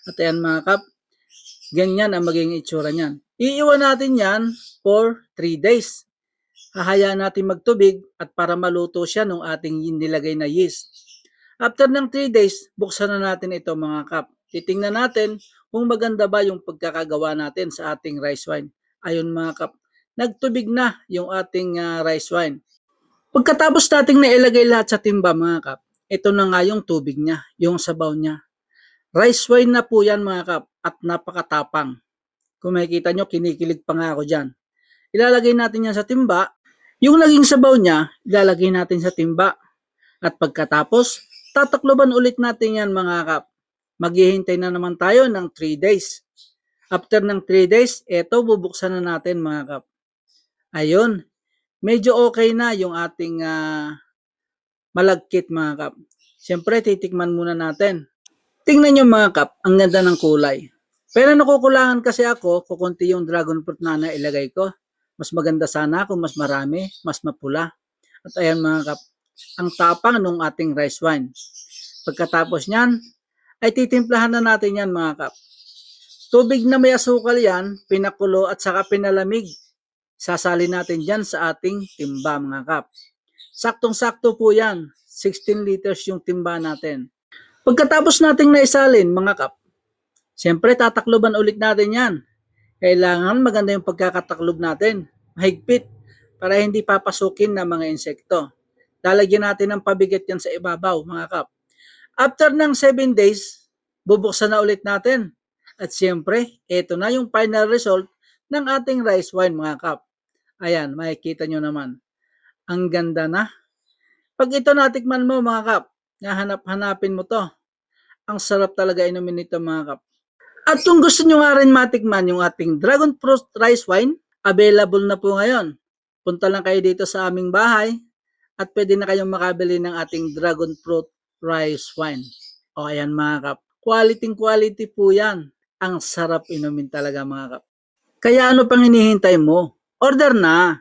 At ayan mga kap, ganyan ang magiging itsura niyan. Iiwan natin yan for 3 days. Hahayaan natin magtubig at para maluto siya nung ating nilagay na yeast. After ng 3 days, buksan na natin ito mga kap. Titingnan natin kung maganda ba yung pagkakagawa natin sa ating rice wine. Ayun mga kap, nagtubig na yung ating rice wine. Pagkatapos nating nailagay lahat sa timba mga kap, ito na nga yung tubig niya, yung sabaw niya. Rice wine na po yan mga kap at napakatapang. Kung makikita nyo, kinikilig pa nga ako dyan. Ilalagay natin yan sa timba. Yung naging sabaw niya, ilalagay natin sa timba. At pagkatapos, tatakloban ulit natin yan mga kap. Maghihintay na naman tayo ng 3 days. After ng 3 days, eto bubuksan na natin mga kap. Ayun, medyo okay na yung ating malagkit mga kap. Siyempre, titikman muna natin. Tingnan nyo mga kap, ang ganda ng kulay. Pero nakukulangan kasi ako, kukunti yung dragon fruit na nailagay ko. Mas maganda sana kung mas marami, mas mapula. At ayan mga kap, ang tapang ng ating rice wine. Pagkatapos nyan, ay titimplahan na natin yan mga kap. Tubig na may asukal yan, pinakulo at saka pinalamig. Sasali natin dyan sa ating timba mga kap. Saktong-sakto po yan, 16 liters yung timba natin. Pagkatapos nating naisalin mga kap, siyempre tatakloban ulit natin yan. Kailangan maganda yung pagkakataklob natin, mahigpit, para hindi papasukin ng mga insekto. Lalagyan natin ng pabigat yan sa ibabaw mga kap. After ng 7 days, bubuksan na ulit natin. At siyempre, ito na yung final result ng ating rice wine mga kap. Ayan, makikita nyo naman. Ang ganda na. Pag ito natikman mo mga kap, nahanap-hanapin mo to. Ang sarap talaga inumin nito mga kap. At kung gusto nyo nga rin matikman yung ating dragon fruit rice wine, available na po ngayon. Punta lang kayo dito sa aming bahay at pwede na kayong makabili ng ating dragon fruit rice wine. O ayan mga kap, quality po yan. Ang sarap inumin talaga mga kap. Kaya ano pang hinihintay mo? Order na!